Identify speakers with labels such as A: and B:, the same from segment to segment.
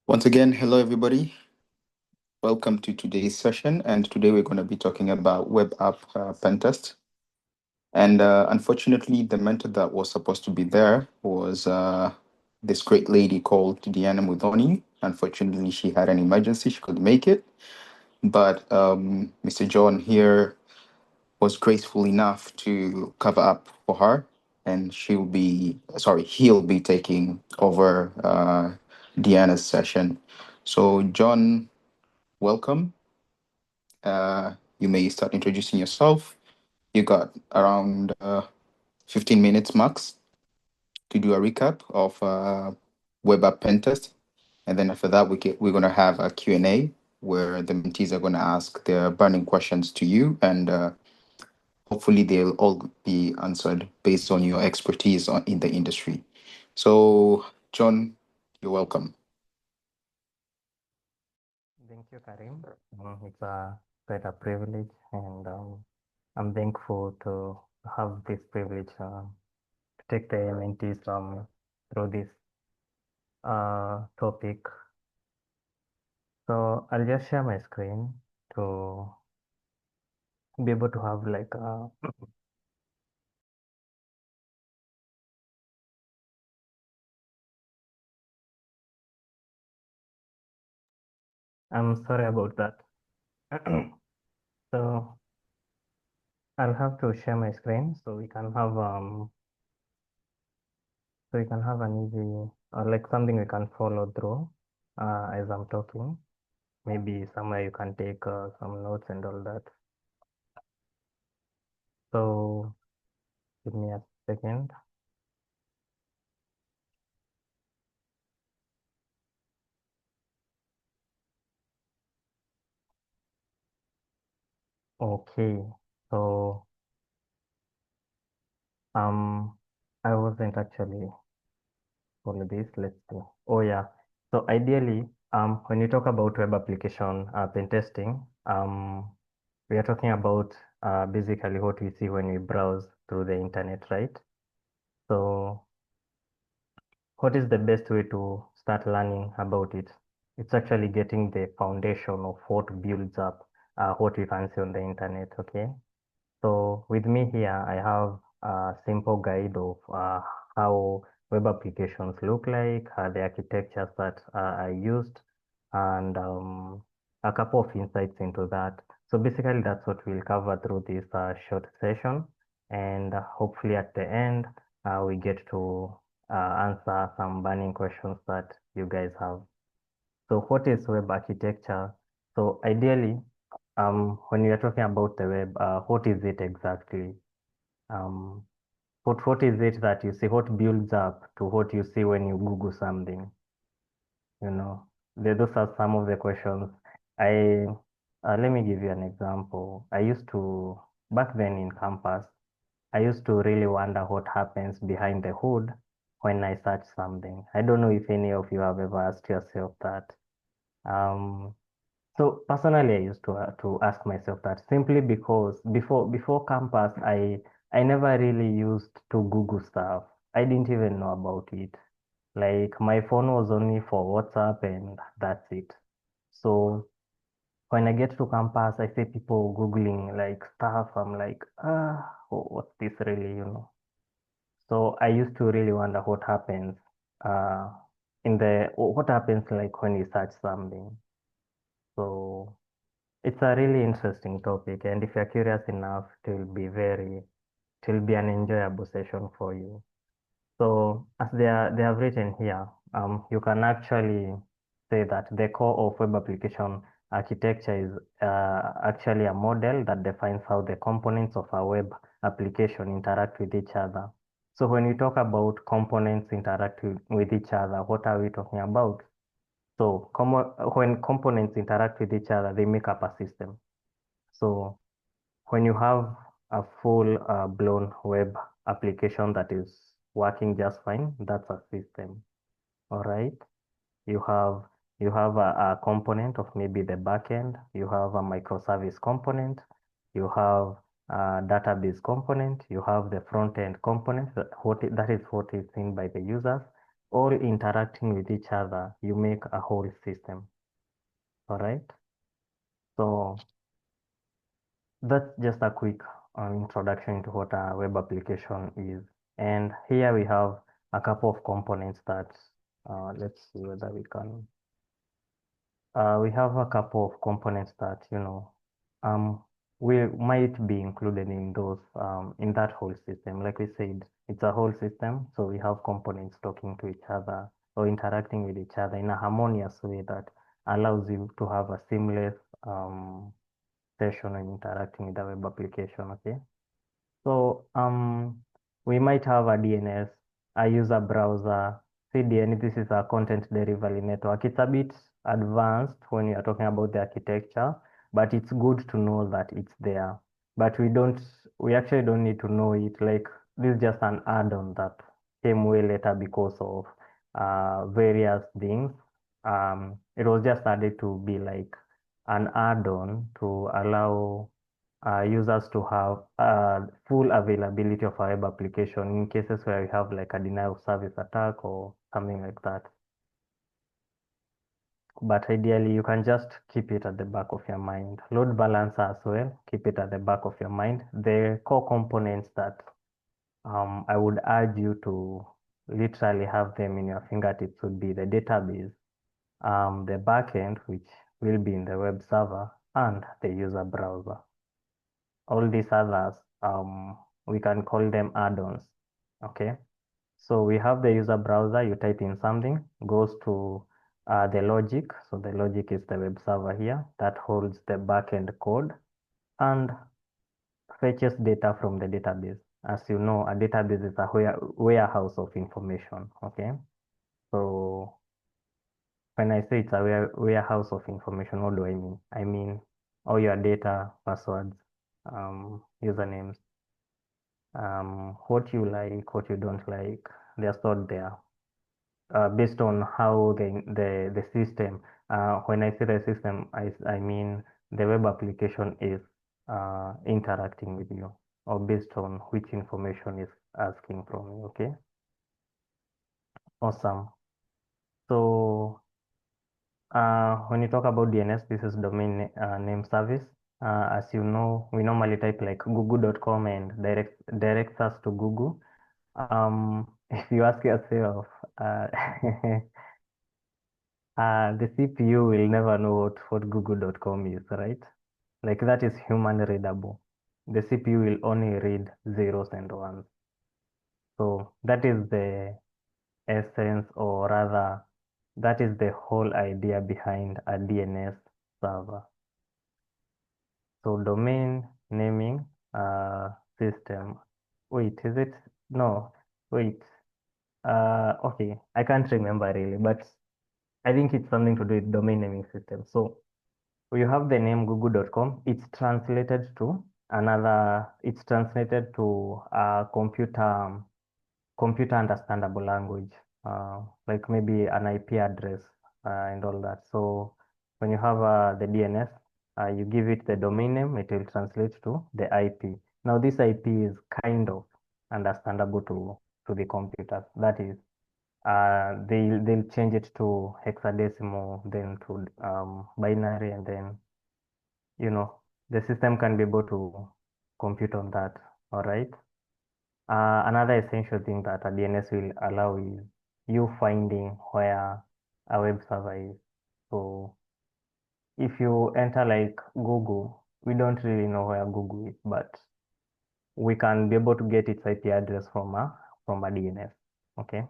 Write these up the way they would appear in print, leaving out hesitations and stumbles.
A: Once again, hello everybody. Welcome to today's session. And today we're going to be talking about web app pen test. And unfortunately, the mentor that was supposed to be there was this great lady called Diana Mudhoni. Unfortunately, she had an emergency; she couldn't make it. But Mr. John here was graceful enough to cover up for her, and he'll be taking over Diana's session. So, John, welcome. You may start introducing yourself. You got around 15 minutes max to do a recap of web app pen test. And then after that, we're going to have a Q&A where the mentees are going to ask their burning questions to you. And hopefully they'll all be answered based on your expertise in the industry. So, John, you're welcome.
B: Thank you, Karim. It's quite a privilege, and I'm thankful to have this privilege to take the mentees through this topic. So I'll just share my screen to be able to have like I'm sorry about that. So I'll have to share my screen so we can have an easy or like something we can follow through as I'm talking. Maybe somewhere you can take some notes and all that. So give me a second. Okay, so I wasn't actually follow this. Let's see. Oh yeah. So ideally, when you talk about web application pen testing, we are talking about basically what we see when we browse through the internet, right? So what is the best way to start learning about it? It's actually getting the foundation of what builds up what you can see on the internet, okay? So with me here, I have a simple guide of how web applications look like, the architectures that are used, and a couple of insights into that. So basically, that's what we'll cover through this short session. And hopefully at the end, we get to answer some burning questions that you guys have. So what is web architecture? So ideally, when we are talking about the web, what is it exactly? Um, what is it that you see? What builds up to what you see when you Google something? You know, those are some of the questions. I Let me give you an example. I used to back then in campus. I used to really wonder what happens behind the hood when I search something. I don't know if any of you have ever asked yourself that. Um, So personally, I used to ask myself that simply because before campus, I never really used to Google stuff. I didn't even know about it. Like my phone was only for WhatsApp and that's it. So when I get to campus, I see people Googling like stuff. I'm like, what's this really, you know? So I used to really wonder what happens uh what happens like when you search something. So it's a really interesting topic, and if you're curious enough, it will be an enjoyable session for you. So, as they have written here, you can actually say that the core of web application architecture is actually a model that defines how the components of a web application interact with each other. So, when we talk about components interacting with each other, what are we talking about? So, when components interact with each other, they make up a system. So when you have a full blown web application that is working just fine, that's a system. All right. You have you have a component of maybe the backend, you have a microservice component, you have a database component, you have the front end component, that is what is seen by the users, all interacting with each other, you make a whole system. All right. So that's just a quick introduction to what a web application is. And here we have a couple of components that, let's see whether we can, we have a couple of components that, um, we might be included in those, in that whole system. Like we said, it's a whole system. So we have components talking to each other or interacting with each other in a harmonious way that allows you to have a seamless, session and interacting with the web application, okay? So we might have a DNS, a user browser, CDN, this is a content delivery network. It's a bit advanced when you are talking about the architecture, but it's good to know that it's there. But we actually don't need to know it. Like, this is just an add-on that came way later because of various things. It was just added to be like an add-on to allow users to have full availability of our web application in cases where we have like a denial of service attack or something like that. But ideally, you can just keep it at the back of your mind. Load balancer as well, keep it at the back of your mind. The core components that I would urge you to literally have them in your fingertips would be the database, the backend, which will be in the web server, and the user browser. All these others, we can call them add-ons. Okay. So we have the user browser, you type in something, goes to the logic. So the logic is the web server here that holds the backend code and fetches data from the database. As you know, a database is a warehouse of information. Okay. So when I say it's a warehouse of information, what do I mean? I mean all your data, passwords, usernames, what you like, what you don't like, they're stored there based on how the system, when I say the system, I mean the web application is interacting with you or based on which information is asking from you, okay? Awesome. So when you talk about DNS, this is domain name service. As you know, we normally type like google.com and directs us to Google. If you ask yourself, the CPU will never know what google.com is, right? Like that is human readable. The CPU will only read zeros and ones. So that is the essence, or rather, that is the whole idea behind a DNS server. So domain naming system. Wait, is it? No, wait. Okay, I can't remember really, but I think it's something to do with domain naming system. So you have the name google.com. It's translated to a computer understandable language, like maybe an IP address and all that. So when you have the DNS, you give it the domain name, it will translate to the IP. Now this IP is kind of understandable to the computers. That is, they'll change it to hexadecimal, then to binary, and then the system can be able to compute on that. All right. Another essential thing that a DNS will allow is you finding where a web server is. So if you enter like Google, we don't really know where Google is, but we can be able to get its IP address from a DNS. Okay.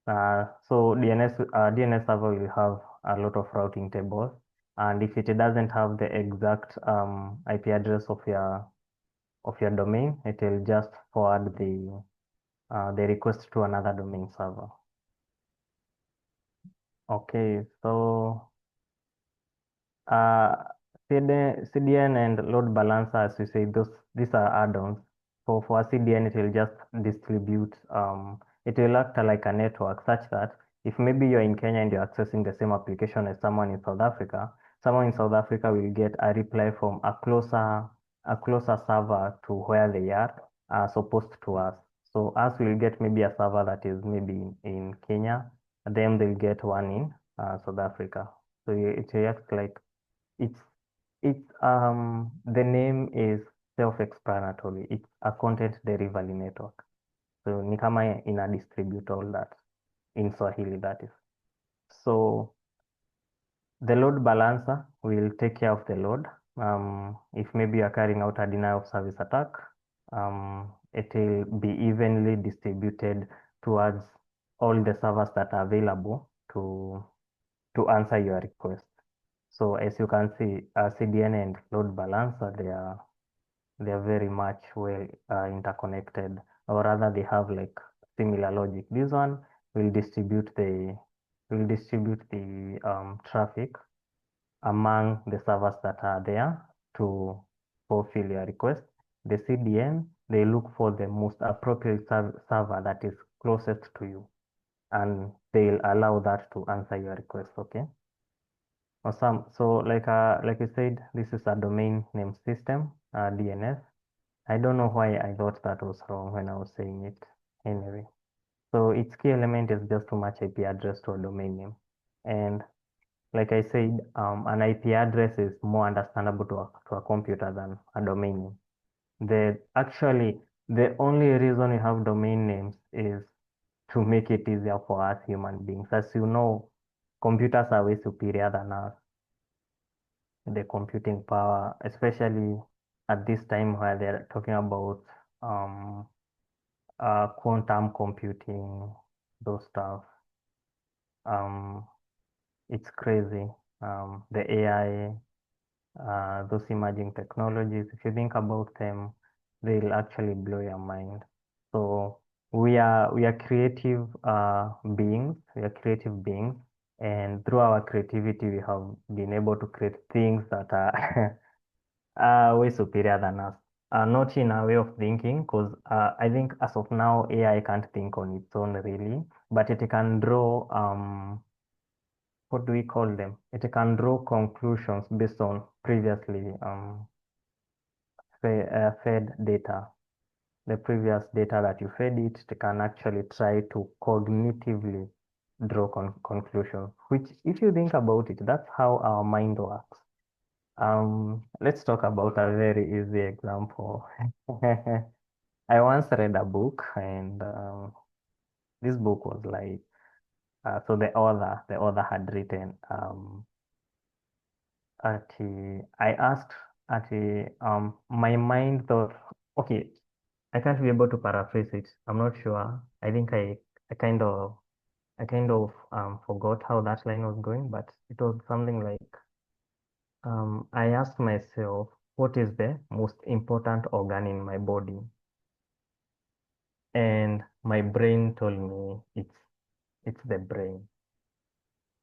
B: So DNS server will have a lot of routing tables, and if it doesn't have the exact IP address of your domain, it will just forward the request to another domain server. Okay, so uh, CDN and load balancer, as you say, these are add-ons. So for a CDN, it will just distribute, it will act like a network such that if maybe you're in Kenya and you're accessing the same application as someone in South Africa will get a reply from a closer server to where they are, as opposed to us. So us will get maybe a server that is maybe in Kenya, and then they'll get one in South Africa. So it reacts like it's the name is self-explanatory. It's a content delivery network. So ni kama ina distribute all that in Swahili, that is. So the load balancer will take care of the load. If maybe you are carrying out a denial of service attack, it will be evenly distributed towards all the servers that are available to answer your request. So as you can see, CDN and load balancer, they are very much well interconnected, or rather they have like similar logic. This one will distribute the traffic among the servers that are there to fulfill your request. The CDN, they look for the most appropriate server that is closest to you, and they'll allow that to answer your request, okay? Awesome. So like you said, this is a domain name system, DNS. I don't know why I thought that was wrong when I was saying it. Anyway, so its key element is just to match IP address to a domain name. And like I said, an IP address is more understandable to a computer than a domain name. The only reason we have domain names is to make it easier for us human beings. As you know, computers are way superior than us, the computing power, especially at this time where they're talking about um, quantum computing, those stuff. Um, it's crazy. The AI, those emerging technologies, if you think about them, they'll actually blow your mind. So we are creative beings. We are creative beings, and through our creativity, we have been able to create things that are way superior than us. Not in a way of thinking, because I think as of now, AI can't think on its own really, but it can draw what do we call them? It can draw conclusions based on previously fed data. The previous data that you fed it, it can actually try to cognitively draw conclusions, which if you think about it, that's how our mind works. Let's talk about a very easy example. I once read a book, and this book was like, so the author had written, I asked, my mind thought, okay, I can't be able to paraphrase it. I'm not sure. I think I kind of, forgot how that line was going, but it was something like, I asked myself, what is the most important organ in my body? And my brain told me it's the brain.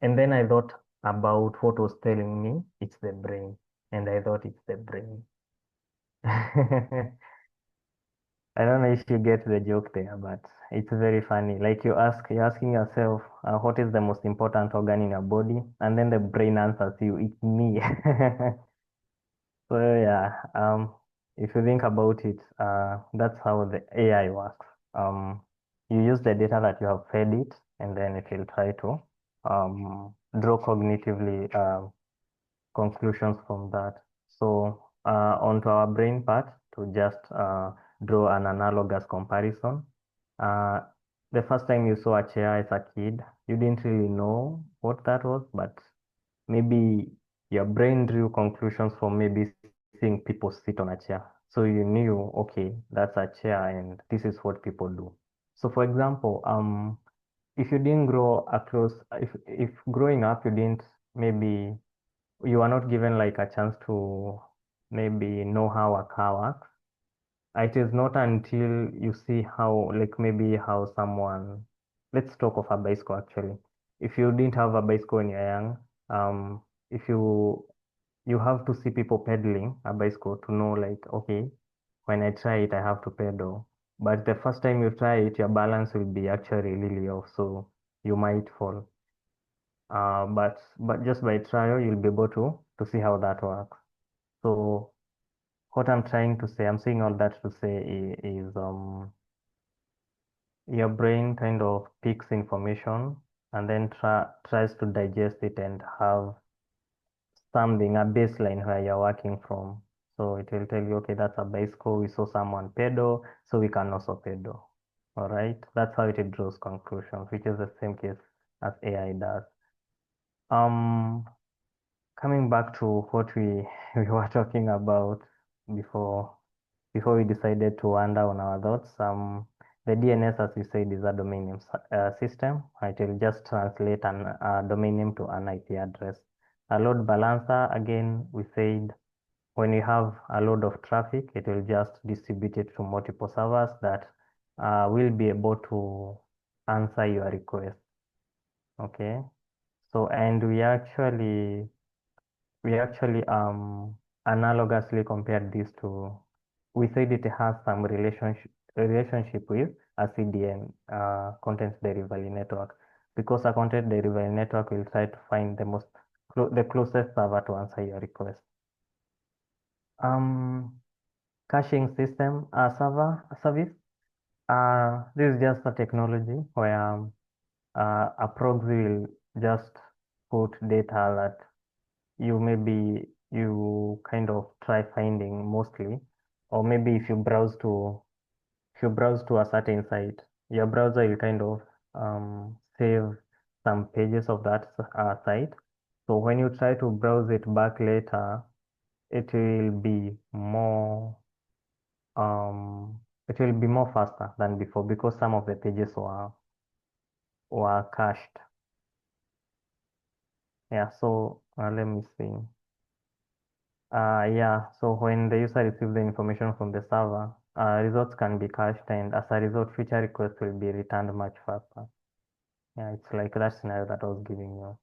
B: And then I thought about what was telling me it's the brain. And I thought it's the brain. I don't know if you get the joke there, but it's very funny. Like you're asking yourself, what is the most important organ in your body? And then the brain answers you, it's me. So yeah, if you think about it, that's how the AI works. You use the data that you have fed it, and then it will try to draw cognitively conclusions from that. So onto our brain part to just draw an analogous comparison. Uh, the first time you saw a chair as a kid, you didn't really know what that was, but maybe your brain drew conclusions from maybe seeing people sit on a chair. So you knew, okay, that's a chair and this is what people do. So for example, if you didn't grow across, if growing up you didn't maybe you are not given like a chance to maybe know how a car works. It is not until you see how, like maybe how someone, let's talk of a bicycle actually. If you didn't have a bicycle when you're young, if you have to see people pedaling a bicycle to know like, okay, when I try it, I have to pedal. But the first time you try it, your balance will be actually really off, so you might fall. But just by trial, you'll be able to see how that works. So what I'm trying to say, I'm saying all that to say is your brain kind of picks information and then tries to digest it and have something, a baseline where you're working from. So it will tell you, okay, that's a bicycle. We saw someone pedal, so we can also pedal. All right. That's how it draws conclusions, which is the same case as AI does. Um, Coming back to what we we were talking about before before we decided to wander on our thoughts. The DNS, as you said, is a domain name system. It will just translate a domain name to an IP address. A load balancer, again, we said when you have a load of traffic, it will just distribute it to multiple servers that will be able to answer your request. Okay. So, and we actually analogously compared these to, we said it has some relationship with a CDN, content delivery network, because a content delivery network will try to find the closest server to answer your request. Um, Caching system, service. This is just a technology where a proxy will just put data that you kind of try finding mostly, or maybe if you browse to a certain site, your browser will kind of save some pages of that site. So when you try to browse it back later, it will be more it will be more faster than before because some of the pages were cached. Yeah, so let me see. Yeah, so when the user receives the information from the server, results can be cached, and as a result, future requests will be returned much faster. Yeah, it's like that scenario that I was giving you.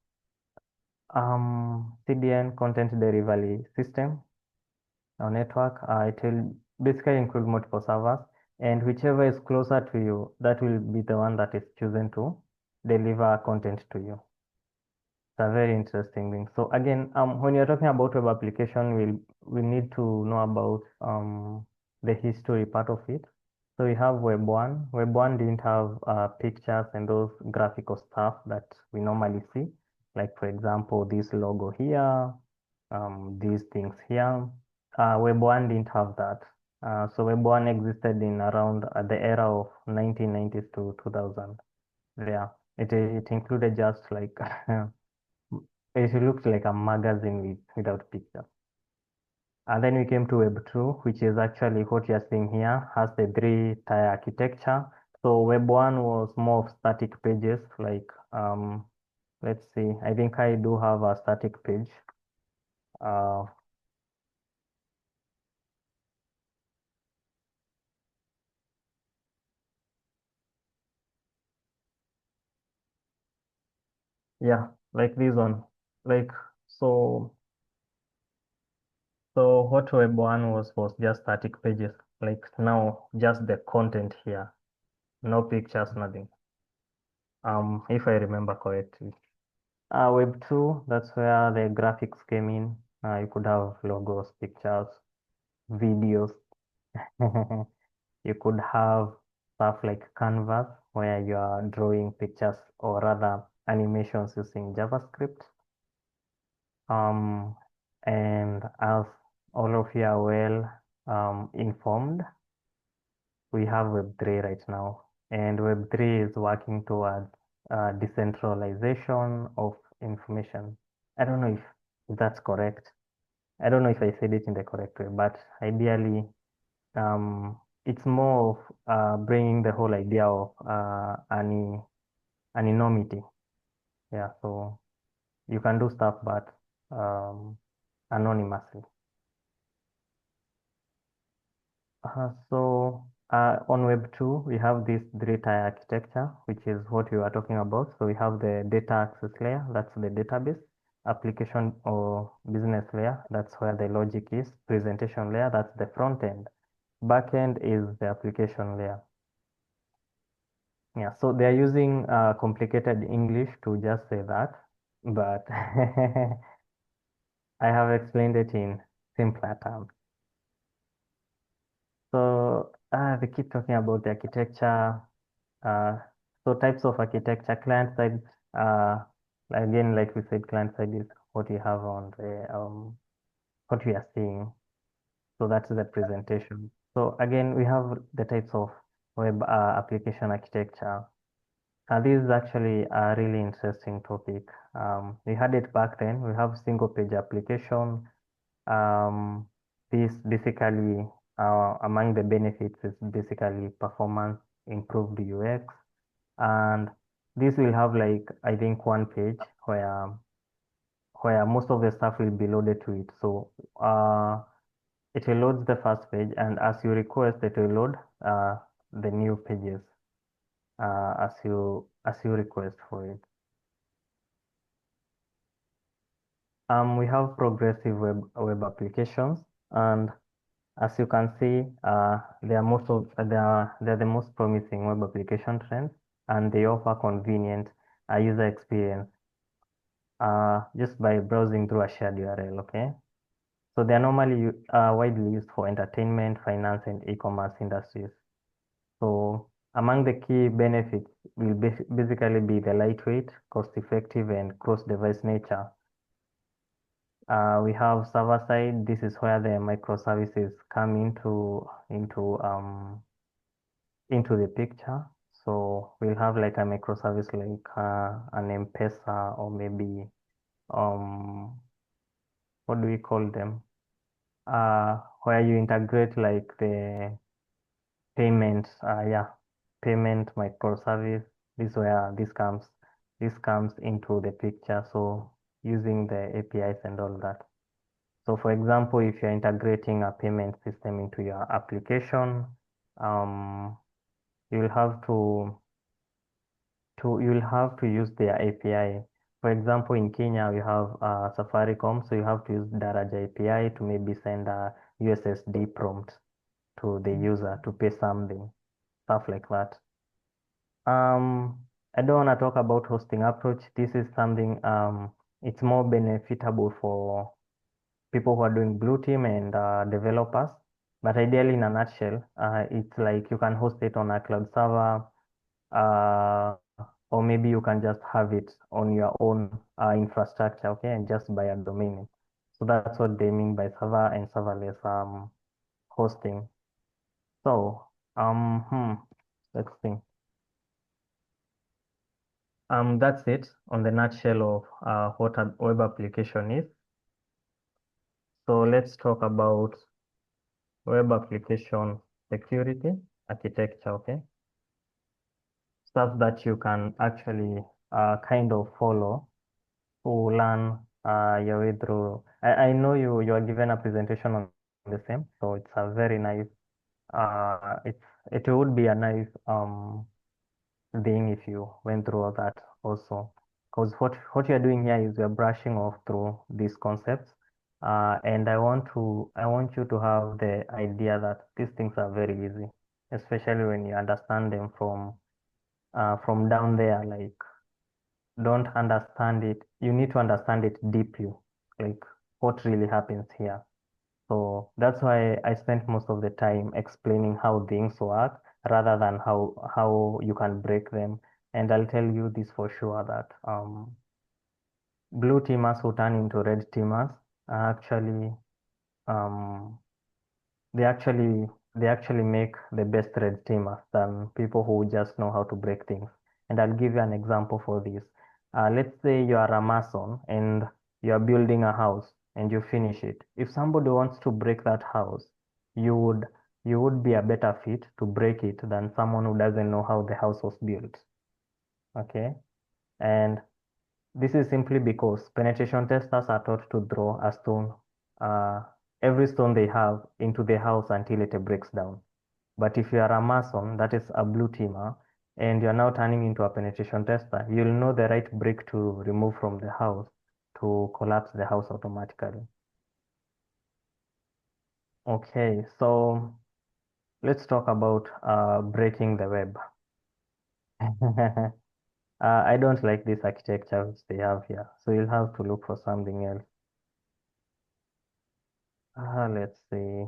B: CDN, content delivery system or network, it will basically include multiple servers, and whichever is closer to you, that will be the one that is chosen to deliver content to you. It's a very interesting thing. So again, when you're talking about web application, we need to know about the history part of it. So we have Web 1. Web 1 didn't have pictures and those graphical stuff that we normally see. Like for example, this logo here, these things here. Web 1 didn't have that. So Web 1 existed in around the era of 1990s to 2000. Yeah, it included just like it looked like a magazine without picture. And then we came to Web 2, which is actually what you're seeing here, has the three-tier architecture. So Web 1 was more of static pages, like, let's see, I think I do have a static page. Uh, yeah, like this one. Like, so, so what Web 1 was just static pages. Like now, just the content here, no pictures, nothing. If I remember correctly. Web 2, that's where the graphics came in. You could have logos, pictures, videos. You could have stuff like Canvas, where you are drawing pictures or rather animations using JavaScript. Um, and as all of you are well informed, we have Web3 right now. And Web3 is working towards decentralization of information. I don't know if that's correct. I don't know if I said it in the correct way, but ideally, it's more of bringing the whole idea of anonymity. Yeah, so you can do stuff, but anonymously. On Web 2, we have this three-tier architecture, which is what we were talking about. So we have the data access layer, that's the database, application or business layer, that's where the logic is, presentation layer, that's the front end. Backend is the application layer. Yeah, so they're using complicated English to just say that, but I have explained it in simpler terms. So they keep talking about the architecture. Uh, so types of architecture, client side, uh, again, like we said, client side is what you have on the, what we are seeing. So that's the presentation. So again, we have the types of web application architecture. This is actually a really interesting topic. We had it back then. We have single page application. Um, this basically, among the benefits is basically performance, improved UX, and this will have like, I think, one page where most of the stuff will be loaded to it. So it will load the first page, and as you request, it will load the new pages as you request for it. We have progressive web applications, and as you can see, they are the most promising web application trends, and they offer convenient user experience just by browsing through a shared URL. Okay, so they are normally widely used for entertainment, finance, and e-commerce industries. So among the key benefits will basically be the lightweight, cost-effective, and cross-device nature. We have server side. This is where the microservices come into the picture. So we'll have like a microservice like an M-Pesa, or maybe um what do we call them? Where you integrate like the payment, payment microservice. This comes into the picture. So using the APIs and all that. So for example, if you're integrating a payment system into your application, um, you'll have you'll have to use their API. For example, in Kenya, we have Safaricom, so you have to use Daraja API to maybe send a USSD prompt to the user to pay something, stuff like that. I don't want to talk about hosting approach. This is something, it's more benefitable for people who are doing blue team and developers. But ideally, in a nutshell, it's like you can host it on a cloud server, or maybe you can just have it on your own infrastructure, okay, and just buy a domain name. So that's what they mean by server and serverless hosting. So, let's see. That's it on the nutshell of what a web application is. So let's talk about web application security architecture, okay? Stuff that you can actually kind of follow to learn your way through. I know you are given a presentation on the same, so it's a very nice. It would be a nice thing if you went through all that also, because what you're doing here is you're brushing off through these concepts, and I want you to have the idea that these things are very easy, especially when you understand them from down there. Like, don't understand it. You need to understand it deeply, like what really happens here. So that's why I spent most of the time explaining how things work rather than how you can break them. And I'll tell you this for sure that blue teamers who turn into red teamers are actually um, they actually make the best red teamers than people who just know how to break things. And I'll give you an example for this. Let's say you are a mason and you are building a house and you finish it. If somebody wants to break that house, you would you would be a better fit to break it than someone who doesn't know how the house was built. Okay? And this is simply because penetration testers are taught to throw a stone, uh, every stone they have, into the house until it breaks down. But if you are a mason, that is a blue teamer, and you're now turning into a penetration tester, you'll know the right brick to remove from the house to collapse the house automatically. Okay, so let's talk about breaking the web. I don't like this architecture which they have here, so you'll have to look for something else. Let's see.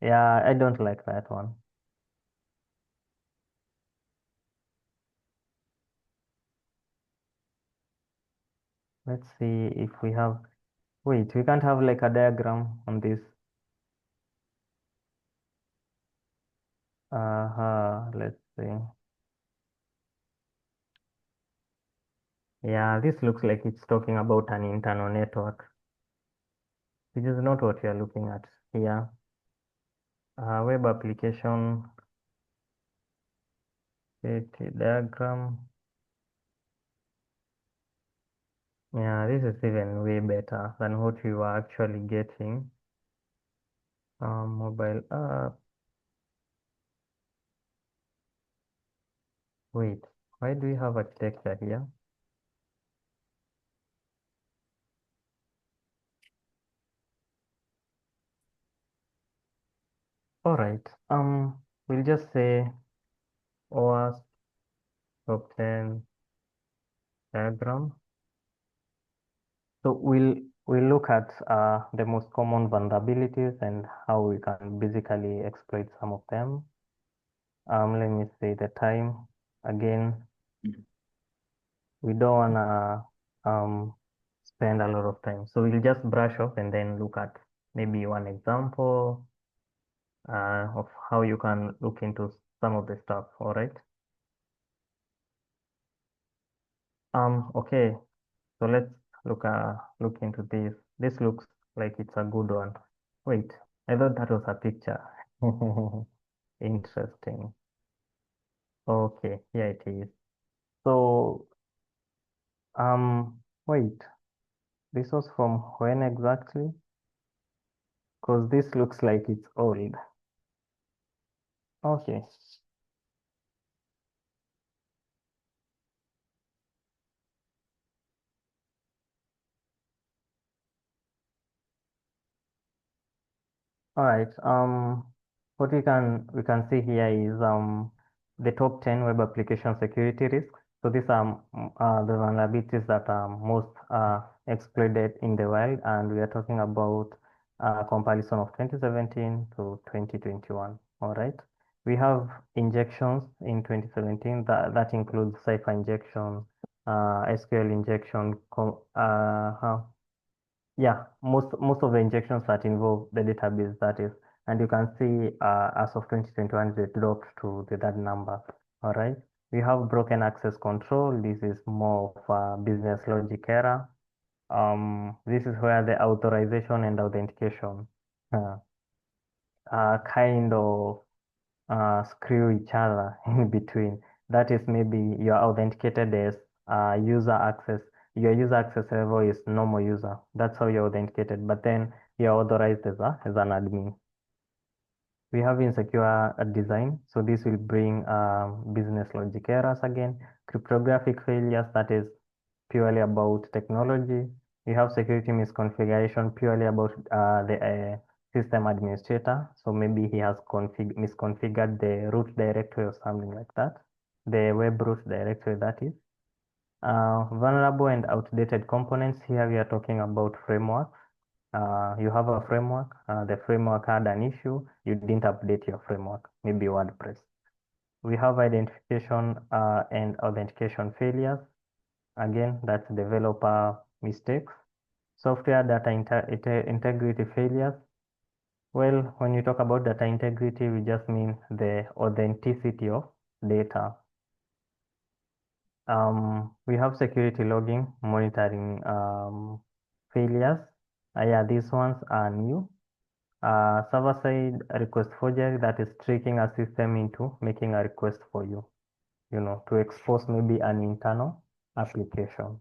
B: Yeah, I don't like that one. Let's see if we have, wait, we can't have like a diagram on this. Let's see. Yeah, this looks like it's talking about an internal network, which is not what we are looking at here. Web application safety diagram. Yeah, this is even way better than what we were actually getting. Mobile app. Wait, why do we have architecture here? All right. We'll just say OWASP top 10 diagram. So we'll look at the most common vulnerabilities and how we can basically exploit some of them. Let me see the time again. We don't wanna spend a lot of time, so we'll just brush off and then look at maybe one example of how you can look into some of the stuff. All right. Okay. So let's look into this. This looks like it's a good one. Wait, I thought that was a picture. Interesting. Okay, yeah, it is. So, wait, this was from when exactly? Because this looks like it's old. Okay. All right. What we can see here is the top 10 web application security risks. So these are the vulnerabilities that are most exploited in the wild, and we are talking about comparison of 2017 to 2021. All right. We have injections in 2017 that includes cipher injection, SQL injection, yeah, most of the injections that involve the database, that is, and you can see as of 2021 they dropped to that number. All right. We have broken access control. This is more of a business logic error. This is where the authorization and authentication uh, kind of screw each other in between. That is, maybe you're authenticated as user access. Your user access level is normal user. That's how you're authenticated. But then you're authorized as an admin. We have insecure design. So this will bring business logic errors again. Cryptographic failures, that is purely about technology. We have security misconfiguration purely about the system administrator. So maybe he has misconfigured the root directory or something like that. The web root directory, that is. Vulnerable and outdated components. Here we are talking about framework. You have a framework. The framework had an issue. You didn't update your framework, maybe WordPress. We have identification and authentication failures. Again, that's developer mistakes. Software data integrity failures. Well, when you talk about data integrity, we just mean the authenticity of data. We have security logging, monitoring failures. Yeah, these ones are new. Server-side request forgery, that is tricking a system into making a request for you, to expose maybe an internal application.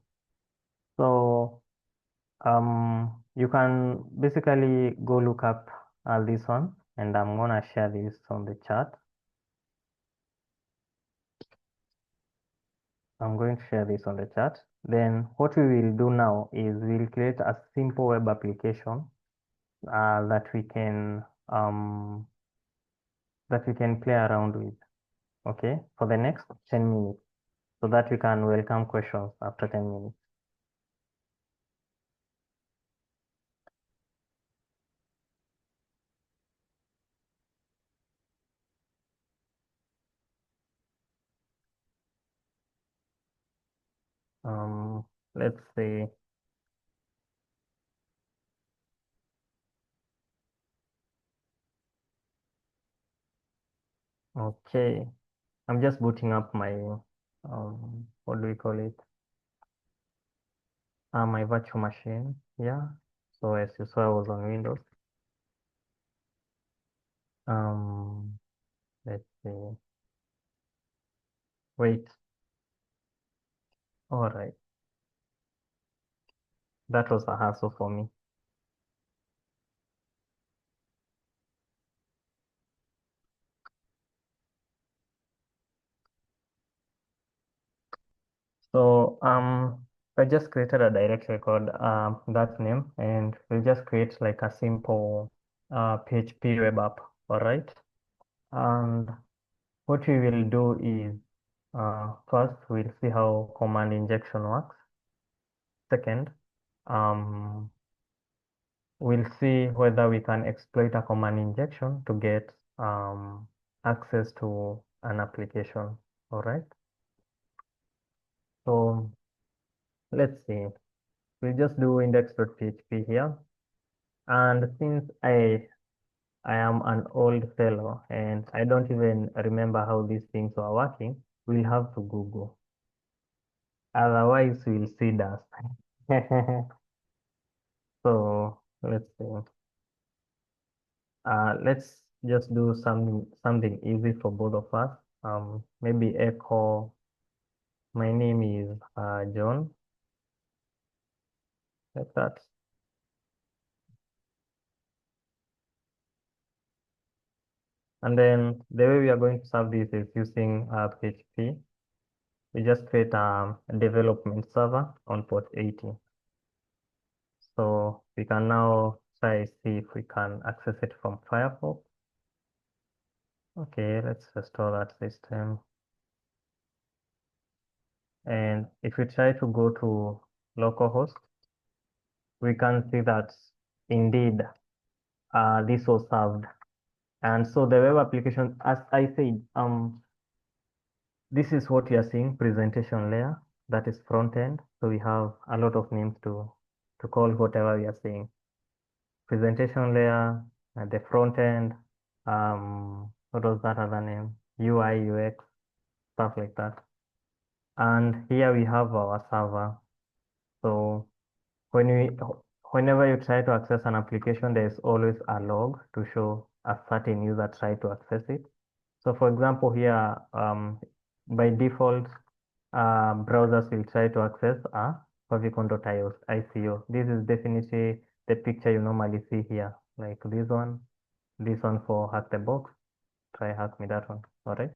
B: So you can basically go look up this one, and I'm gonna share this on the chat. I'm going to share this on the chat. Then what we will do now is we'll create a simple web application that we can play around with, okay, for the next 10 minutes, so that we can welcome questions after 10 minutes. Let's see. Okay, I'm just booting up my, what do we call it? My virtual machine. Yeah. So as you saw, I was on Windows. Um, let's see. Wait. All right. That was a hassle for me. So I just created a directory called that name, and we'll just create like a simple PHP web app. All right. And what we will do is first we'll see how command injection works. Second, um, we'll see whether we can exploit a command injection to get access to an application. All right. So let's see. We'll just do index.php here. And since I am an old fellow and I don't even remember how these things are working, we'll have to Google. Otherwise, we'll see dust. So let's see. Let's just do something easy for both of us. Maybe echo. My name is John. Like that. And then the way we are going to solve this is using PHP. We just create a development server on port 80. So we can now try see if we can access it from Firefox. Okay, let's restore that system. And if we try to go to localhost, we can see that indeed this was served. And so the web application, as I said, this is what we are seeing, presentation layer, that is front end. So we have a lot of names to call whatever we are seeing. Presentation layer, the front end, what was that other name? UI, UX, stuff like that. And here we have our server. So when we, whenever you try to access an application, there is always a log to show a certain user tried to access it. So for example, here, by default, browsers will try to access a favicon.io ICO. This is definitely the picture you normally see here, like this one for hack the box, try hack me that one, all right?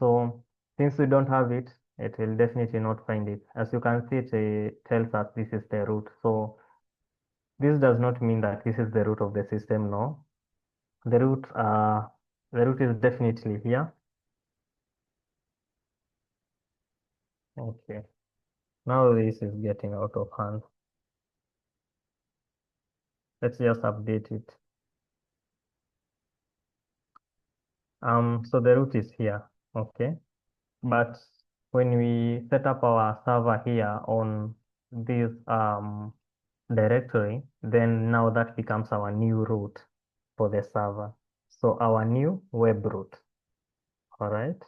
B: So since we don't have it, it will definitely not find it. As you can see, it tells us this is the root. So this does not mean that this is the root of the system, no. The root, the root is definitely here. Okay, now this is getting out of hand. Let's just update it. So the root is here, okay? But when we set up our server here on this directory, then now that becomes our new root for the server. So our new web root, all right?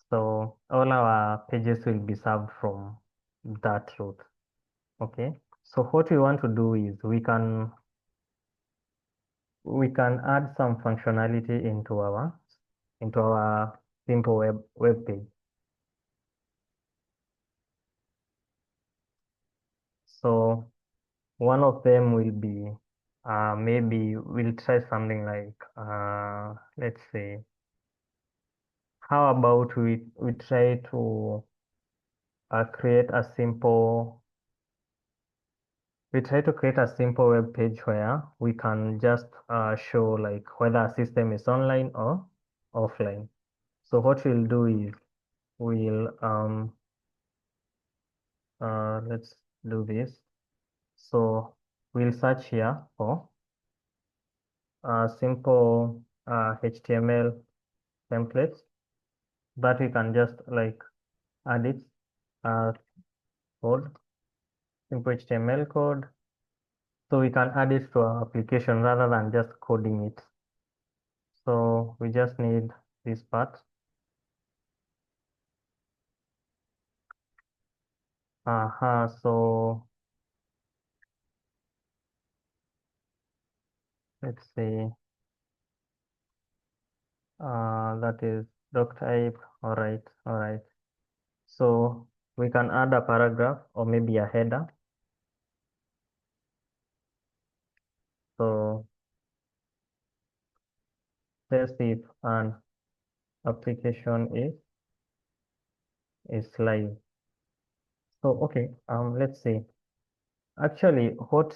B: So all our pages will be served from that root, okay? So what we want to do is we can add some functionality into our simple web page. So one of them will be maybe we'll try something like let's say how about we try to create a simple we try to create a simple web page where we can just show like whether a system is online or offline. So what we'll do is we'll let's do this. So we'll search here for simple HTML templates that we can just like add it code, simple HTML code. So we can add it to our application rather than just coding it. So we just need this part. So let's see. That is doc type. All right. So we can add a paragraph or maybe a header. So let's see if an application is live. So okay, let's see. Actually, what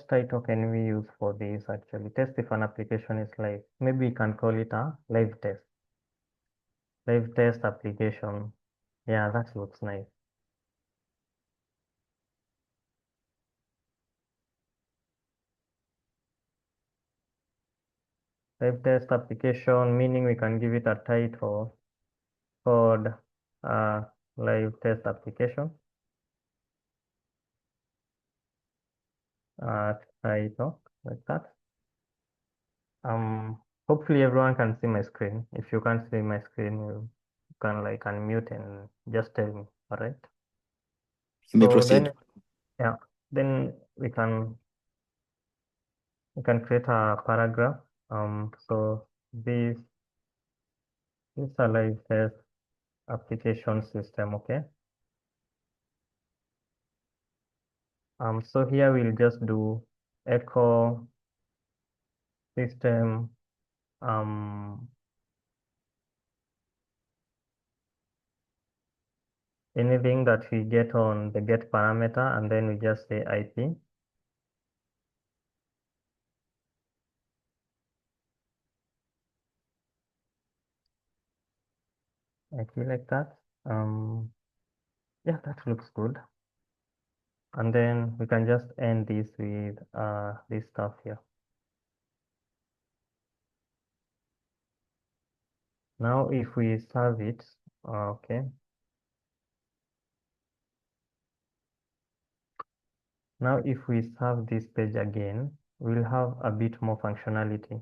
B: title can we use for this? Actually, test if an application is live. Maybe we can call it a live test. Live test application. Yeah, that looks nice. Live test application, meaning we can give it a title called uh, live test application. Title like that. Hopefully everyone can see my screen. If you can't see my screen, you can like unmute and just tell me. All right.
A: You may
B: So then,
A: proceed.
B: yeah, then we can create a paragraph. So this is a live test application system. Okay. So here we'll just do echo system. Um, Anything that we get on the get parameter, and then we just say IP. IP like that. Yeah, that looks good. And then we can just end this with this stuff here. Now, if we serve it, okay. Now, if we serve this page again, we'll have a bit more functionality.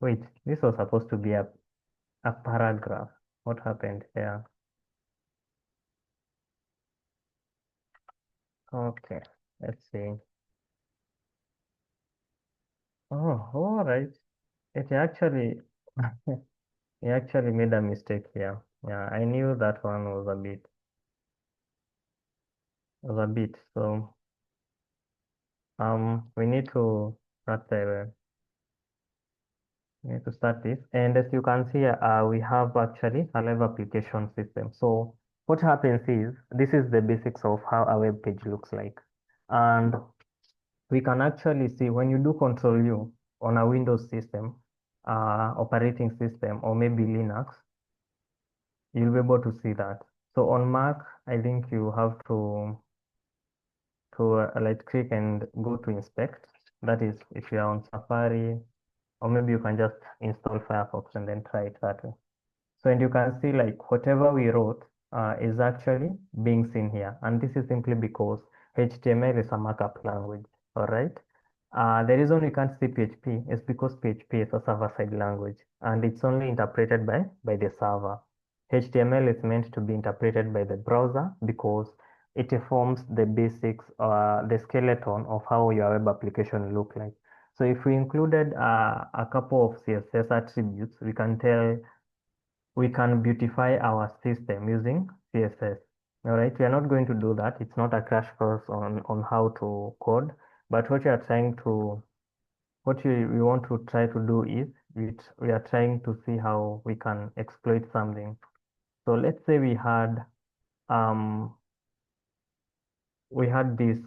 B: Wait, this was supposed to be a paragraph. What happened here? Okay, let's see. Oh, all right. It actually, it actually made a mistake here. Yeah, I knew that one was a bit. So, we need to start the, we need to start this. And as you can see, we have actually a live application system. So what happens is, this is the basics of how a web page looks like. And we can actually see when you do Control U on a Windows system, operating system, or maybe Linux, you'll be able to see that. So on Mac, I think you have to like click and go to inspect. That is if you are on Safari, or maybe you can just install Firefox and then try it that way. So, and you can see like whatever we wrote is actually being seen here. And this is simply because HTML is a markup language, all right? The reason we can't see PHP is because PHP is a server-side language and it's only interpreted by the server. HTML is meant to be interpreted by the browser because it forms the basics, the skeleton of how your web application look like. So if we included a couple of CSS attributes, we can beautify our system using CSS. All right, we are not going to do that. It's not a crash course on how to code, but what we want to try to do is we are trying to see how we can exploit something. So let's say um we had this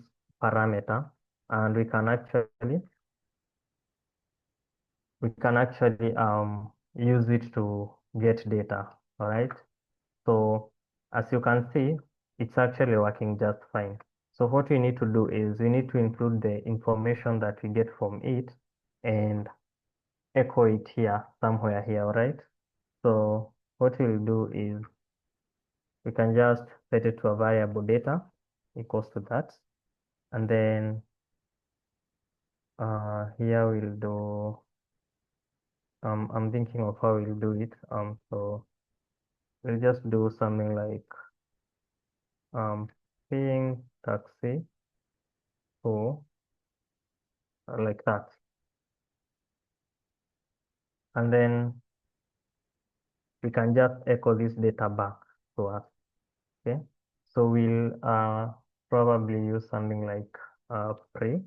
B: parameter and we can actually use it to get data. All right. So as you can see, it's actually working just fine. So what we need to do is we need to include the information that we get from it and echo it here, somewhere here, all right? So what we'll do is we can just set it to a variable data equals to that. And then here we'll do I'm thinking of how we'll do it. So we'll just do something like paying taxi for like that, and then we can just echo this data back to us. Okay, so we'll probably use something like pre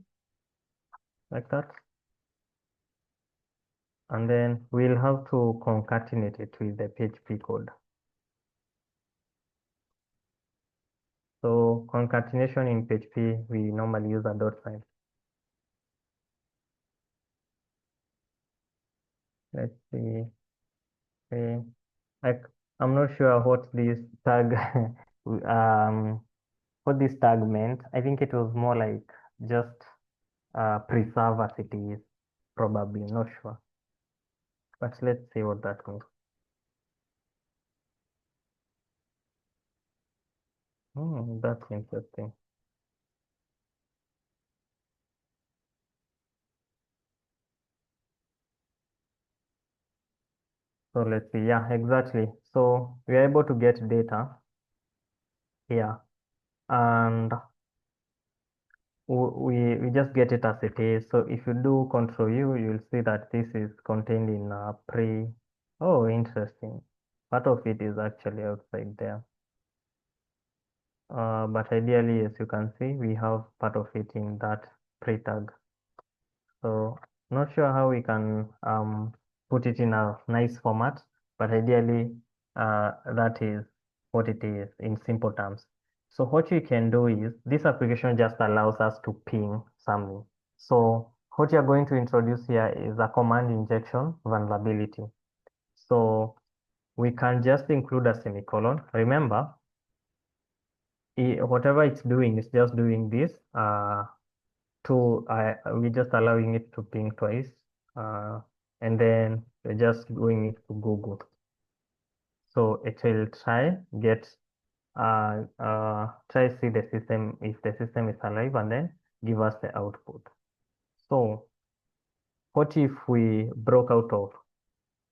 B: like that, and then we'll have to concatenate it with the PHP code. So concatenation in PHP, we normally use a dot sign. Let's see. Okay. Like, I'm not sure what this tag um what this tag meant. I think it was more like just preserve as it is, probably, not sure. But let's see what that means. That's interesting. So let's see. Yeah, exactly. So we are able to get data here, and we just get it as it is. So if you do Control U, you'll see that this is contained in pre. Oh, interesting. Part of it is actually outside there. But ideally, as you can see, we have part of it in that pre tag. So not sure how we can put it in a nice format, but ideally that is what it is in simple terms. So what you can do is this application just allows us to ping something. So what you're going to introduce here is a command injection vulnerability. So we can just include a semicolon. Remember, whatever it's doing, it's just doing this we're just allowing it to ping twice, uh, and then we're just going it to Google. So it will try see the system if the system is alive, and then give us the output. So what if we broke out of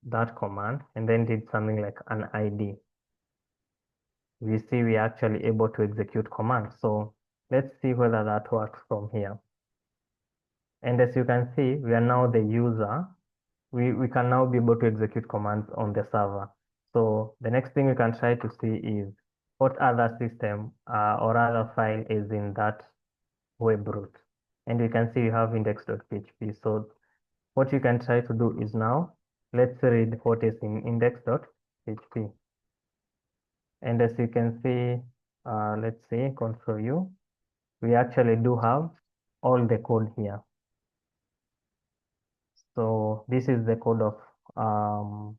B: that command and then did something like an ID? We see we are actually able to execute commands. So let's see whether that works from here. And as you can see, we are now the user. We can now be able to execute commands on the server. So the next thing we can try to see is what other system or other file is in that web root. And you can see you have index.php. So what you can try to do is now, let's read what is in index.php. And as you can see, let's see, Control U, we actually do have all the code here. So this is the code of our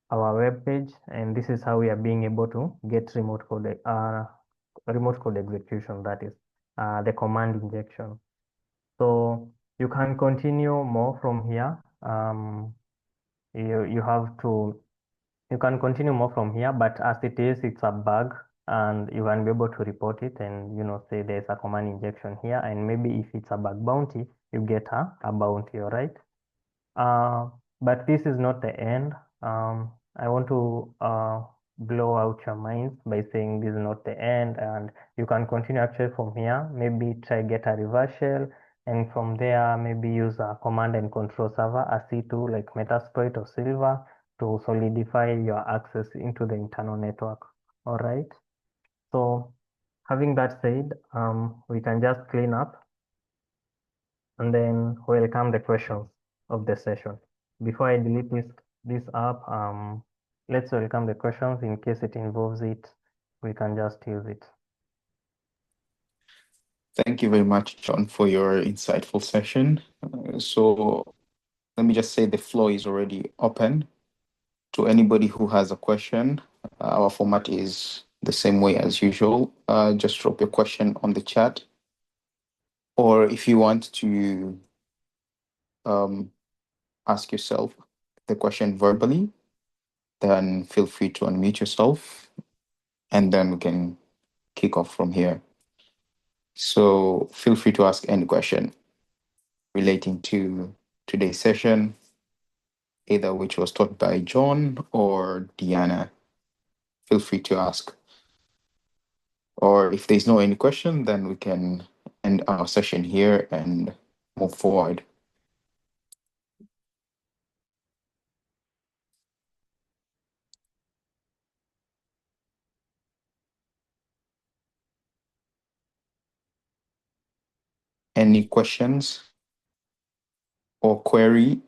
B: web page, and this is how we are being able to get remote code execution, that is the command injection. So you can continue more from here. You have to you can continue more from here, but as it is, it's a bug, and you can be able to report it and say there's a command injection here, and maybe if it's a bug bounty, you get a bounty, all right? Uh, but this is not the end. I want to blow out your minds by saying this is not the end, and you can continue actually from here. Maybe try get a reverse shell, and from there maybe use a command and control server, a C2 like Metasploit or Silver, to solidify your access into the internal network. All right. So having that said, we can just clean up and then welcome the questions of the session. Before I delete this up, let's welcome the questions in case it involves it. We can just use it.
A: Thank you very much, John, for your insightful session. So let me just say the floor is already open to anybody who has a question. Our format is the same way as usual. Just drop your question on the chat. Or if you want to um, ask yourself the question verbally, then feel free to unmute yourself and then we can kick off from here. So feel free to ask any question relating to today's session. either which was taught by John or Diana. Feel free to ask. Or if there's no any question, then we can end our session here and move forward. Any questions or query?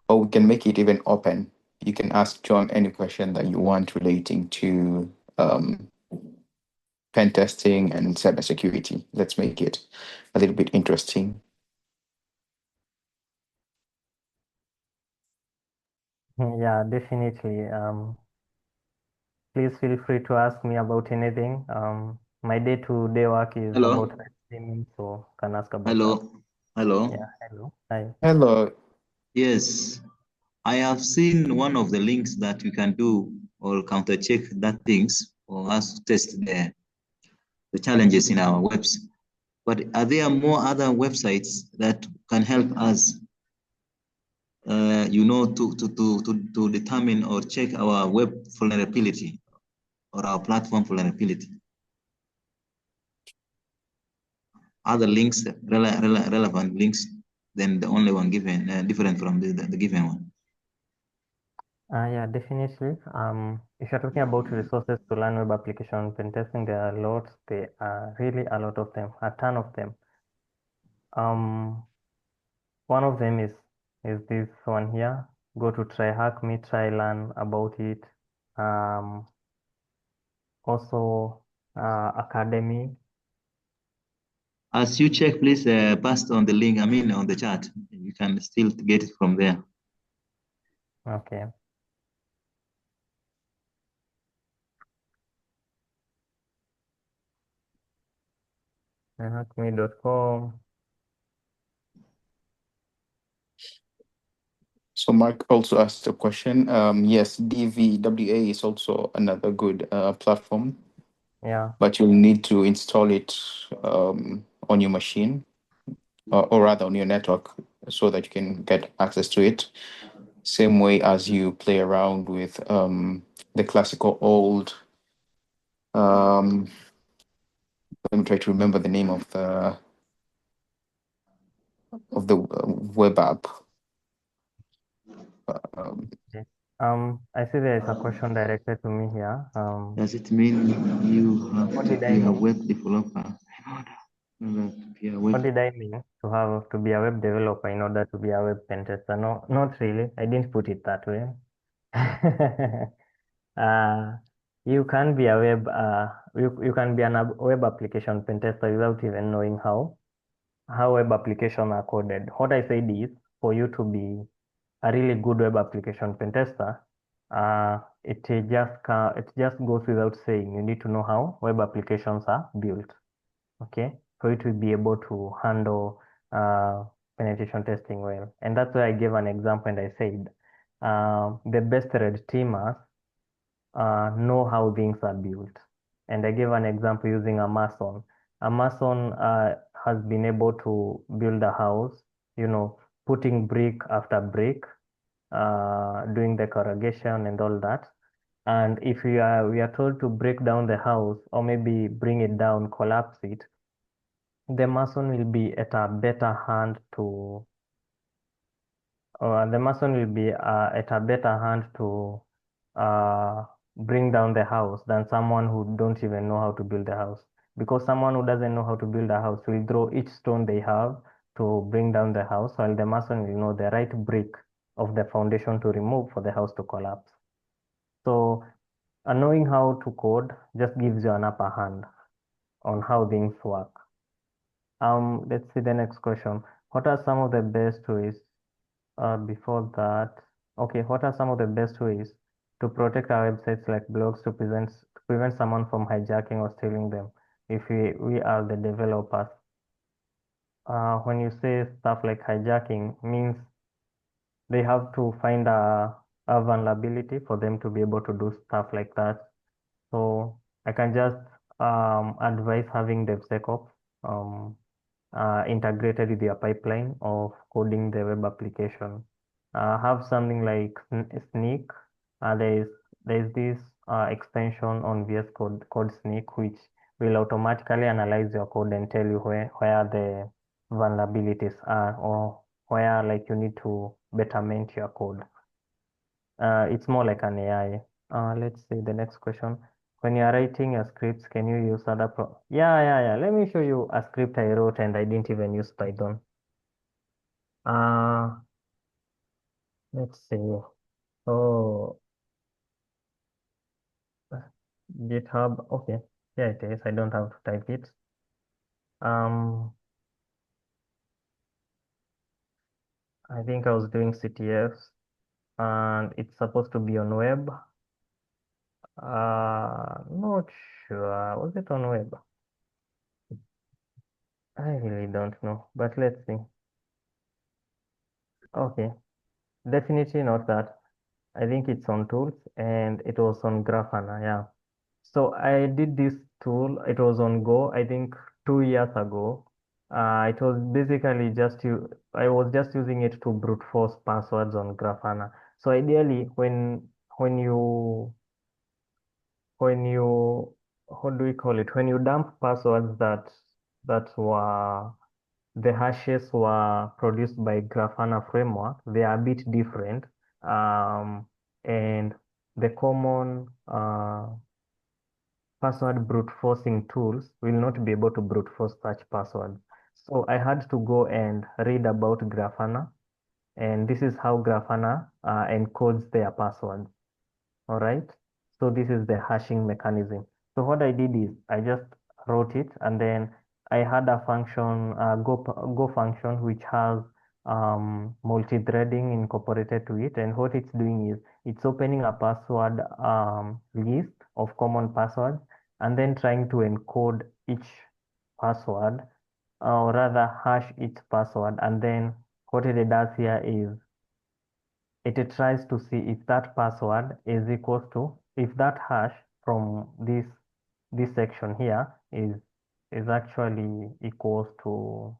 A: Or we can make it even open. You can ask John any question that you want relating to pen testing and cybersecurity. Let's make it a little bit interesting.
B: Yeah, definitely. Please feel free to ask me about anything. My day-to-day work is about
C: Hello,
B: live streaming, so can ask about that.
C: hello, hello.
B: Yeah, hello. Hi.
A: Hello.
C: Yes, I have seen one of the links that we can do or counter check that things for us to test the challenges in our webs. But are there more other websites that can help us, to determine or check our web vulnerability or our platform vulnerability? Other links, relevant links, than the only one given, different from the given one.
B: Yeah, definitely. If you're talking about resources to learn web application pen testing, there are lots. There are really a lot of them, a ton of them. One of them is this one here. Go to try hack me, try learn about it. Um, Also, academy.
C: As you check, please pass on the link, on the chat. You can still get it from there.
B: Okay. Hackme.com.
A: So Mark also asked a question. Yes, DVWA is also another good platform,
B: Yeah.
A: but you'll need to install it on your machine, or rather on your network, so that you can get access to it. Same way as you play around with the classical old. Let me try to remember the name of the web app. Um,
B: Okay. I see there is a question directed to me here.
C: Does it mean you have
B: What
C: to
B: did I
C: be a
B: mean?
C: web developer in order to be a
B: What
C: web?
B: did I mean to be a web developer in order to be a web pen tester? No, not really. I didn't put it that way. Uh, you can be a you can be a web application pen tester without even knowing how web applications are coded. What I said is for you to be a really good web application pen tester, it just goes without saying. You need to know how web applications are built. Okay, for you to be able to handle penetration testing well. And that's why I gave an example and I said the best red teamers know how things are built. And I gave an example using a mason. A mason has been able to build a house, you know, putting brick after brick, doing the corrugation and all that. And if we are told to break down the house or maybe bring it down, collapse it, the mason will be at a better hand to the mason will be at a better hand to uh, bring down the house than someone who don't even know how to build a house. Because someone who doesn't know how to build a house will throw each stone they have to bring down the house, while the mason will know the right brick of the foundation to remove for the house to collapse. So knowing how to code just gives you an upper hand on how things work. Let's see the next question. What are some of the best ways before that, okay, what are some of the best ways to protect our websites like blogs to prevent someone from hijacking or stealing them if we are the developers? When you say stuff like hijacking, means they have to find a vulnerability for them to be able to do stuff like that. So I can just advise having DevSecOps. Um, integrated with your pipeline of coding the web application. Have something like Sneak. There is this extension on VS Code called Sneak, which will automatically analyze your code and tell you where the vulnerabilities are, or where like you need to betterment your code. It's more like an AI. Let's see the next question. When you are writing your scripts, can you use other Yeah. Let me show you a script I wrote and I didn't even use Python. Uh, let's see. Oh, GitHub. Okay. Yeah, it is. I don't have to type it. I think I was doing CTFs and it's supposed to be on web. Not sure. Was it on web? I really don't know, but let's see. Okay, definitely not that. I think it's on tools and it was on Grafana, yeah. So I did this tool, it was on Go, I think 2 years ago. It was basically I was just using it to brute force passwords on Grafana. So ideally, when you how do we call it? When you dump passwords that were the hashes were produced by Grafana framework, they are a bit different. And the common password brute forcing tools will not be able to brute force such passwords. So I had to go and read about Grafana, and this is how Grafana encodes their passwords. All right. So this is the hashing mechanism. So what I did is I just wrote it, and then I had a function, go function, which has multi-threading incorporated to it. And what it's doing is it's opening a password list of common passwords and then trying to encode each password, or rather hash each password. And then what it does here is it tries to see if that password is equals to, if that hash from this section here is actually equals to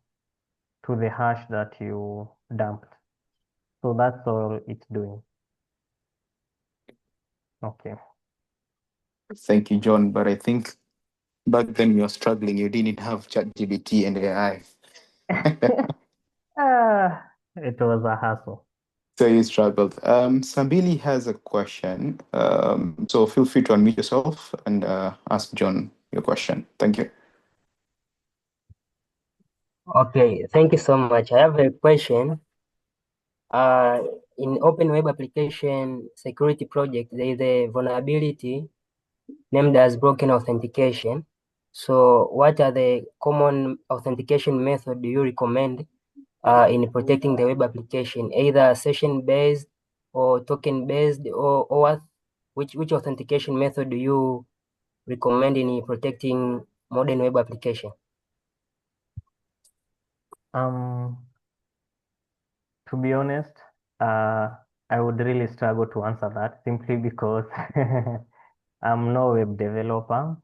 B: the hash that you dumped. So that's all it's doing. Okay.
A: Thank you, John. But I think back then you were struggling. You didn't have ChatGPT and AI.
B: It was a hassle.
A: So you struggled. Sabili has a question. So feel free to unmute yourself and ask John your question. Thank you.
D: Okay, thank you so much. I have a question. In Open Web Application Security Project, there is a vulnerability named as broken authentication. So what are the common authentication method do you recommend in protecting the web application, either session-based or token-based, or what? Which authentication method do you recommend in protecting modern web application?
B: To be honest, I would really struggle to answer that simply because I'm no web developer.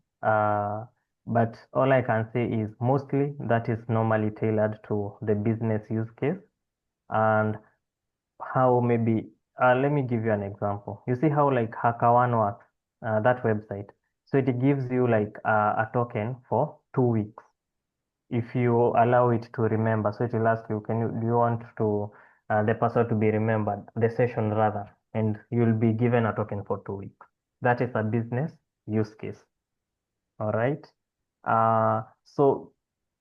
B: But all I can say is mostly that is normally tailored to the business use case and how maybe, let me give you an example. You see how like HackerOne works, that website. So it gives you like a token for 2 weeks if you allow it to remember. So it will ask you, do you want to the password to be remembered, the session rather, and you'll be given a token for 2 weeks. That is a business use case. All right. So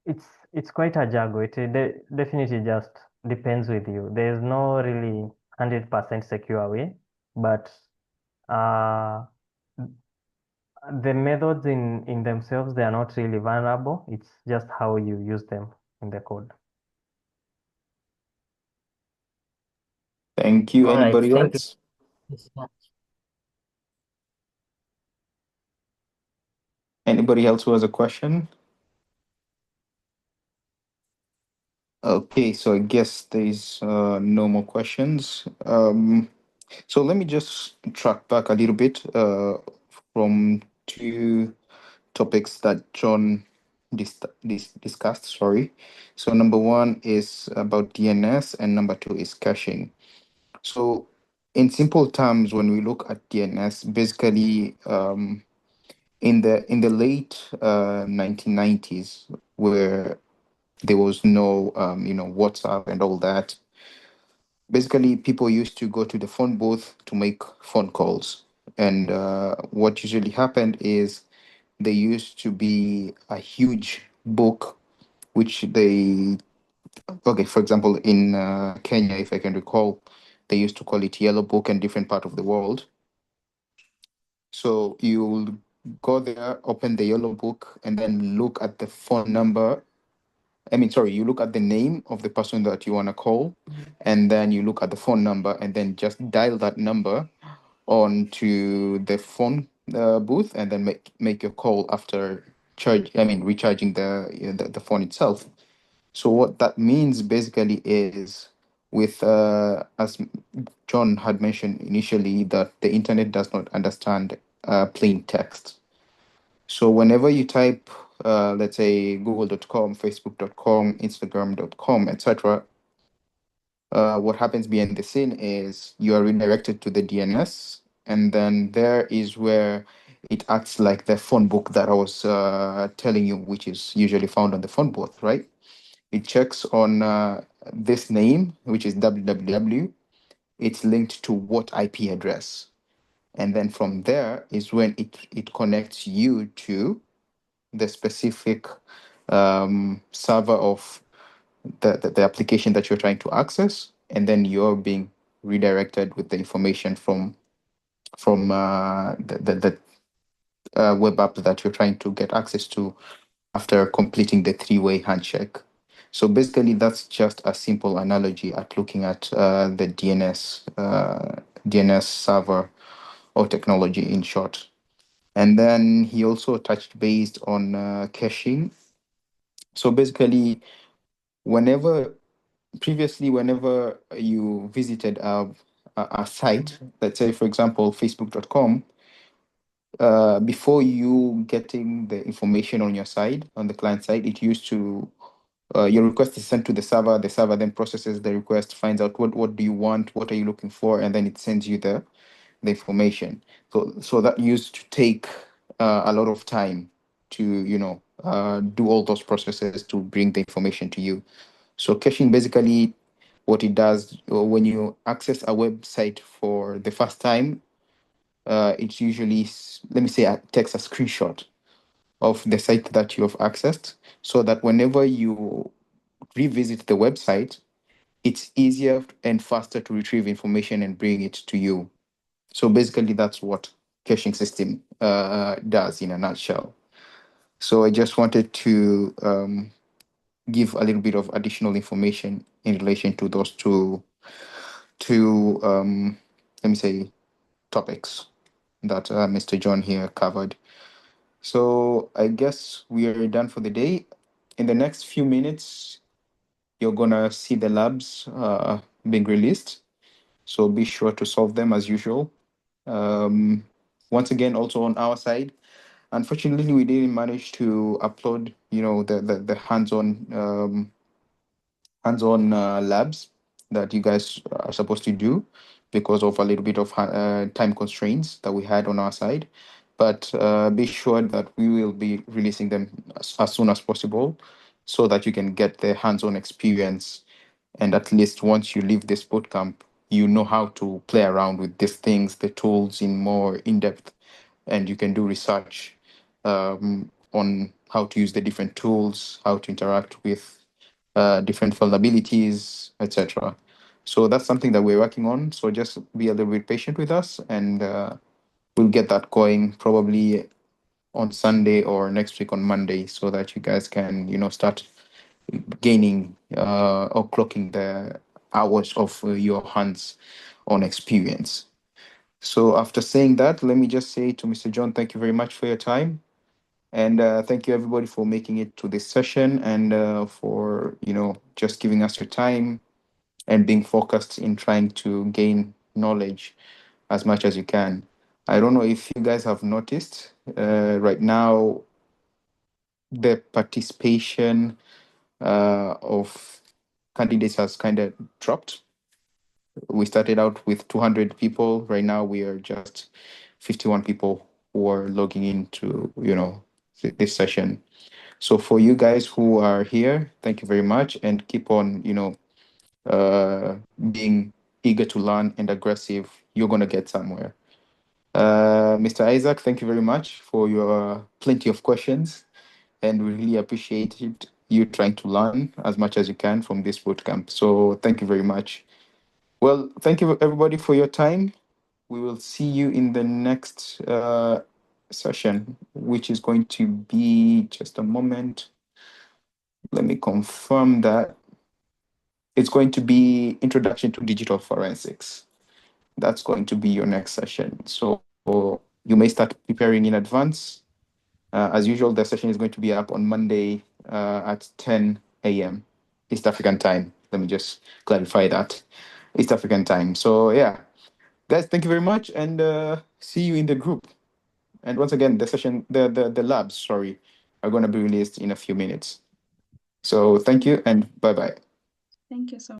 B: it's quite a juggle. It definitely just depends with you. There is no really 100% secure way, but uh, the methods in themselves, they are not really vulnerable. It's just how you use them in the code.
A: Thank you.
D: All right,
A: Anybody
D: thank
A: else?
D: you.
A: Anybody else who has a question? Okay, so I guess there's no more questions. So let me just track back a little bit from two topics that John discussed. Sorry. So number one is about DNS, and number two is caching. So, in simple terms, when we look at DNS, basically, in the late 1990s, where there was no WhatsApp and all that, basically people used to go to the phone booth to make phone calls, and what usually happened is there used to be a huge book which they okay, for example, in Kenya, if I can recall, they used to call it yellow book in different part of the world. So you'll go there, open the yellow book, and then look at the phone number. I mean, sorry, you look at the name of the person that you want to call, and then you look at the phone number, and then just dial that number onto the phone booth, and then make your call after recharging the phone itself. So what that means basically is, with as John had mentioned initially, that the internet does not understand plain text. So whenever you type, let's say, google.com, facebook.com, instagram.com, etc., what happens behind the scene is you are redirected to the DNS, and then there is where it acts like the phone book that I was telling you, which is usually found on the phone booth, right? It checks on this name, which is www. It's linked to what IP address. And then from there is when it connects you to the specific server of the application that you're trying to access. And then you're being redirected with the information from the web app that you're trying to get access to after completing the three-way handshake. So basically, that's just a simple analogy at looking at the DNS server, or technology in short. And then he also touched based on caching. So basically, whenever whenever you visited a site, let's say, for example, facebook.com, before you getting the information on your side, on the client side, it used to your request is sent to the server then processes the request, finds out what do you want, what are you looking for, and then it sends you the information. So that used to take a lot of time to do all those processes to bring the information to you. So caching, basically, what it does, when you access a website for the first time, it usually, let me say, takes a screenshot of the site that you have accessed, so that whenever you revisit the website, it's easier and faster to retrieve information and bring it to you. So basically, that's what caching system does in a nutshell. So I just wanted to give a little bit of additional information in relation to those two let me say, topics that Mr. John here covered. So I guess we are done for the day. In the next few minutes, you're gonna see the labs being released. So be sure to solve them as usual. Um, Once again, also on our side, unfortunately, we didn't manage to upload, the hands-on labs that you guys are supposed to do, because of a little bit of time constraints that we had on our side. But be sure that we will be releasing them as soon as possible, so that you can get the hands-on experience, and at least once you leave this bootcamp, you know how to play around with these things, the tools, in more in depth, and you can do research on how to use the different tools, how to interact with different vulnerabilities, etc. So that's something that we're working on. So just be a little bit patient with us, and we'll get that going probably on Sunday or next week on Monday, so that you guys can, start gaining or clocking the hours of your hands on experience. So after saying that, let me just say to Mr. John, thank you very much for your time. And thank you, everybody, for making it to this session, and for, just giving us your time and being focused in trying to gain knowledge as much as you can. I don't know if you guys have noticed, right now, the participation of candidates has kind of dropped. We started out with 200 people. Right now, we are just 51 people who are logging into, this session. So for you guys who are here, thank you very much, and keep on, being eager to learn and aggressive. You're gonna get somewhere. Mr. Isaac, thank you very much for your plenty of questions, and we really appreciate you trying to learn as much as you can from this bootcamp. So thank you very much. Well, thank you everybody for your time. We will see you in the next session, which is going to be just a moment. Let me confirm that. It's going to be Introduction to Digital Forensics. That's going to be your next session. So you may start preparing in advance. As usual, the session is going to be up on Monday at 10 a.m. East African time. Let me just clarify that. East African time. So yeah, guys, thank you very much, and see you in the group. And once again, the labs, sorry, are going to be released in a few minutes. So thank you, and bye-bye.
E: Thank you so much.